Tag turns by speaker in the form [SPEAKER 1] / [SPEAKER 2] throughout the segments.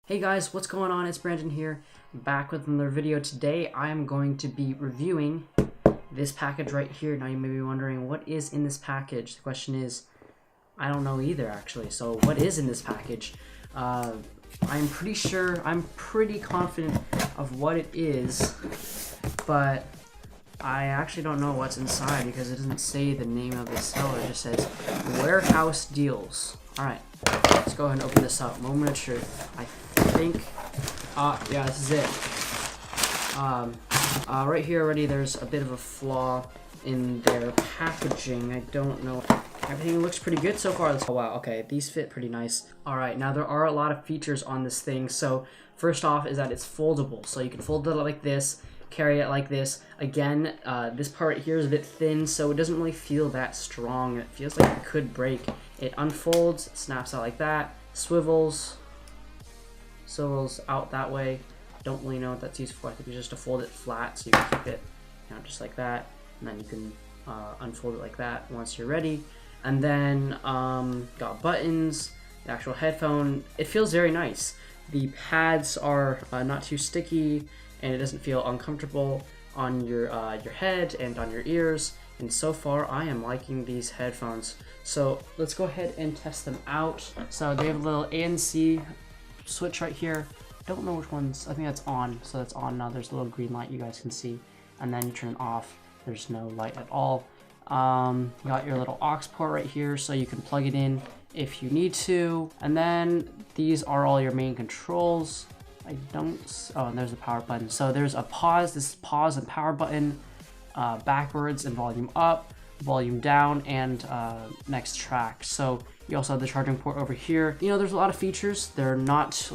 [SPEAKER 1] Hey guys, what's going on? It's Brandon here, back with another video. Today I am going to be reviewing this package right here. Now you may be wondering, what is in this package? The question is, I don't know either actually. So what is in this package? I'm pretty confident of what it is, but I actually don't know what's inside because it doesn't say the name of the seller. It just says warehouse deals. Alright, let's go ahead and open this up. Moment of truth. I think, yeah, this is it. Right here already there's a bit of a flaw in their packaging. I don't know. Everything looks pretty good so far. Oh wow, okay, these fit pretty nice. Alright, now there are a lot of features on this thing. So first off is that it's foldable. So you can fold it like this, carry it like this. Again, this part here is a bit thin, so it doesn't really feel that strong. It feels like it could break. It unfolds, snaps out like that, swivels out that way. Don't really know what that's used for. I think it's just to fold it flat so you can keep it, you know, just like that, and then you can unfold it like that once you're ready. And then got buttons, the actual headphone. It feels very nice. The pads are not too sticky, and it doesn't feel uncomfortable on your head and on your ears. And so far, I am liking these headphones. So let's go ahead and test them out. So they have a little ANC switch right here. Don't know which ones. I think that's on. So that's on now. There's a little green light you guys can see. And then you turn it off. There's no light at all. You got your little aux port right here, so you can plug it in if you need to. And then these are all your main controls. Oh, and there's the power button. So there's a pause. This is pause and power button. Backwards and volume up, volume down, and next track. So you also have the charging port over here. You know, there's a lot of features. They're not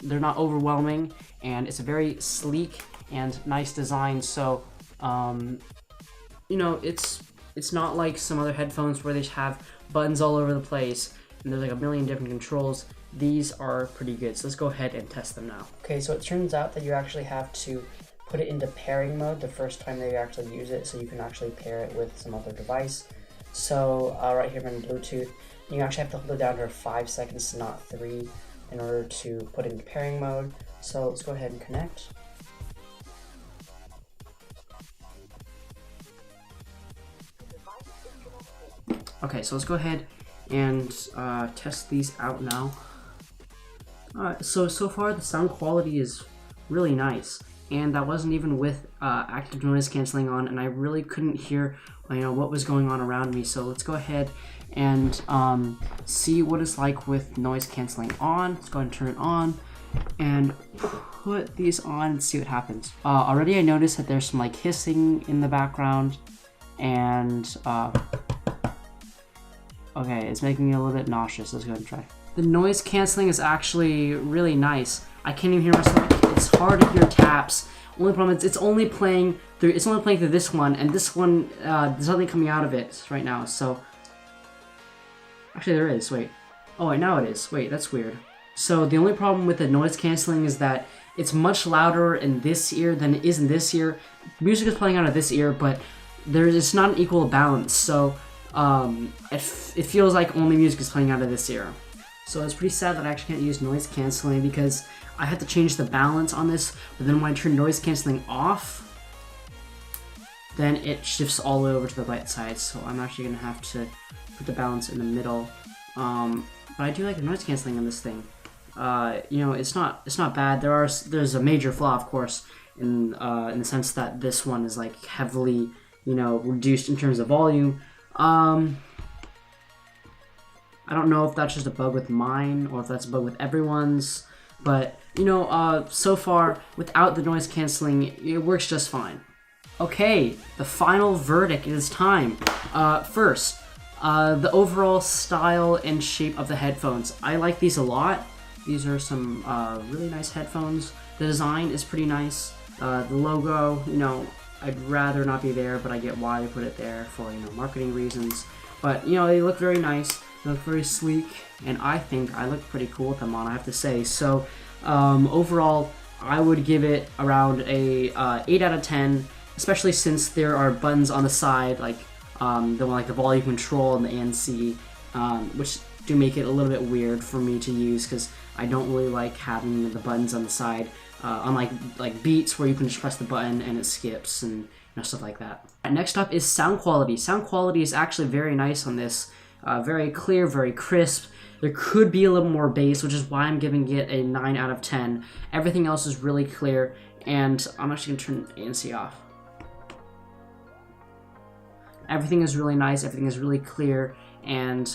[SPEAKER 1] overwhelming, and it's a very sleek and nice design. So you know, it's not like some other headphones where they just have buttons all over the place and there's like a million different controls. These are pretty good. So let's go ahead and test them now. Okay, so it turns out that you actually have to put it into pairing mode the first time that you actually use it, so you can actually pair it with some other device. So right here in Bluetooth, you actually have to hold it down for 5 seconds, not 3, in order to put it into pairing mode. So let's go ahead and connect. Okay, so let's go ahead and test these out now. So far the sound quality is really nice, and that wasn't even with active noise canceling on, and I really couldn't hear, you know, what was going on around me. So let's go ahead and see what it's like with noise canceling on. Let's go ahead and turn it on and put these on and see what happens. Already I noticed that there's some like hissing in the background, and okay, it's making me a little bit nauseous. Let's go ahead and try. The noise canceling is actually really nice. I can't even hear myself. It's hard to hear taps. Only problem is it's only playing through this one, and this one there's nothing coming out of it right now. So actually there is. Wait. Oh wait, now it is. Wait, that's weird. So the only problem with the noise canceling is that it's much louder in this ear than it is in this ear. Music is playing out of this ear, but it's not an equal balance. So it feels like only music is playing out of this ear. So it's pretty sad that I actually can't use noise canceling because I had to change the balance on this, but then when I turn noise canceling off, then it shifts all the way over to the right side. So I'm actually gonna have to put the balance in the middle. But I do like the noise canceling on this thing. You know, it's not bad. There's a major flaw, of course, in the sense that this one is like heavily, you know, reduced in terms of volume. I don't know if that's just a bug with mine or if that's a bug with everyone's, but you know, so far without the noise canceling, it works just fine. Okay, the final verdict is time. First, the overall style and shape of the headphones. I like these a lot. These are some really nice headphones. The design is pretty nice. The logo, you know, I'd rather not be there, but I get why they put it there for, you know, marketing reasons. But you know, they look very nice. They look very sleek, and I think I look pretty cool with them on, I have to say. So overall, I would give it around a 8 out of 10, especially since there are buttons on the side, like the volume control and the ANC, which do make it a little bit weird for me to use because I don't really like having the buttons on the side, unlike like Beats where you can just press the button and it skips and stuff like that. Next up is sound quality. Sound quality is actually very nice on this. Very clear, very crisp. There could be a little more bass, which is why I'm giving it a 9 out of 10. Everything else is really clear, and I'm actually going to turn ANC off. Everything is really nice, everything is really clear, and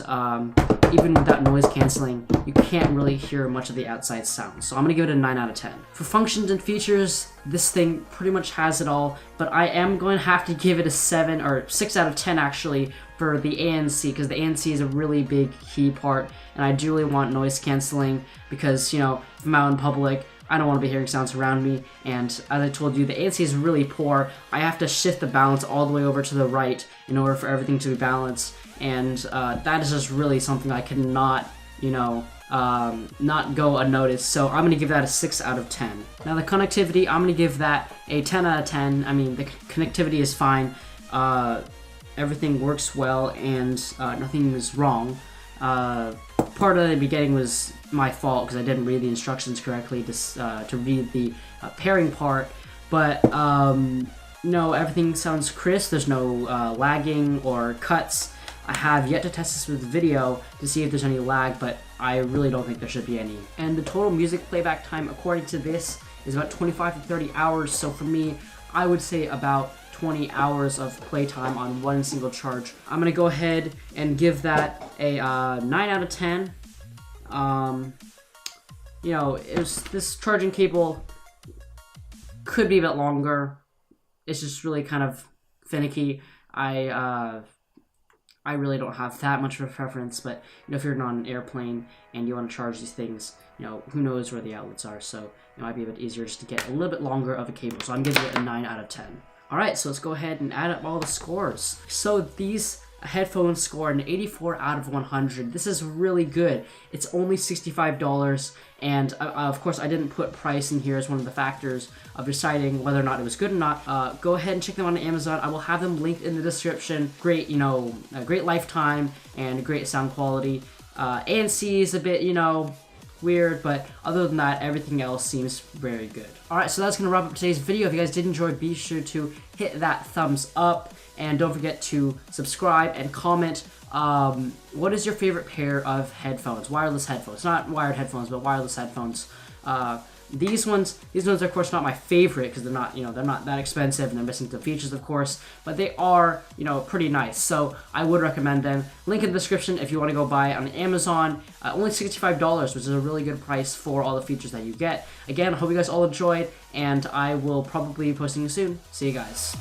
[SPEAKER 1] even without noise canceling, you can't really hear much of the outside sound. So I'm going to give it a 9 out of 10. For functions and features, this thing pretty much has it all, but I am going to have to give it a 7 or 6 out of 10 actually for the ANC, because the ANC is a really big key part, and I do really want noise canceling because, you know, if I'm out in public, I don't want to be hearing sounds around me, and as I told you, the ANC is really poor. I have to shift the balance all the way over to the right in order for everything to be balanced, and that is just really something I cannot, you know, not go unnoticed. So I'm going to give that a 6 out of 10. Now the connectivity, I'm going to give that a 10 out of 10. I mean, the connectivity is fine. Everything works well, and nothing is wrong. Part of the beginning was my fault because I didn't read the instructions correctly to read the pairing part, but no, everything sounds crisp. There's no lagging or cuts. I have yet to test this with video to see if there's any lag, but I really don't think there should be any. And the total music playback time, according to this, is about 25 to 30 hours, so for me, I would say about 20 hours of playtime on one single charge. I'm gonna go ahead and give that a 9 out of 10. You know, this charging cable could be a bit longer. It's just really kind of finicky. I really don't have that much of a preference, but you know, if you're on an airplane and you want to charge these things, you know, who knows where the outlets are, so it might be a bit easier just to get a little bit longer of a cable. So I'm giving it a 9 out of 10. Alright, so let's go ahead and add up all the scores. So these headphones score an 84 out of 100. This is really good. It's only $65, and of course I didn't put price in here as one of the factors of deciding whether or not it was good or not. Go ahead and check them on Amazon. I will have them linked in the description. Great, you know, great lifetime and great sound quality. ANC is a bit, you know, weird, but other than that, everything else seems very good. Alright, so that's going to wrap up today's video. If you guys did enjoy, be sure to hit that thumbs up, and don't forget to subscribe and comment. What is your favorite pair of headphones? Wireless headphones. Not wired headphones, but wireless headphones. These ones are of course not my favorite because they're not, you know, they're not that expensive and they're missing some features, of course, but they are, you know, pretty nice. So I would recommend them. Link in the description if you want to go buy it on Amazon. Only $65, which is a really good price for all the features that you get. Again, I hope you guys all enjoyed, and I will probably be posting soon. See you guys.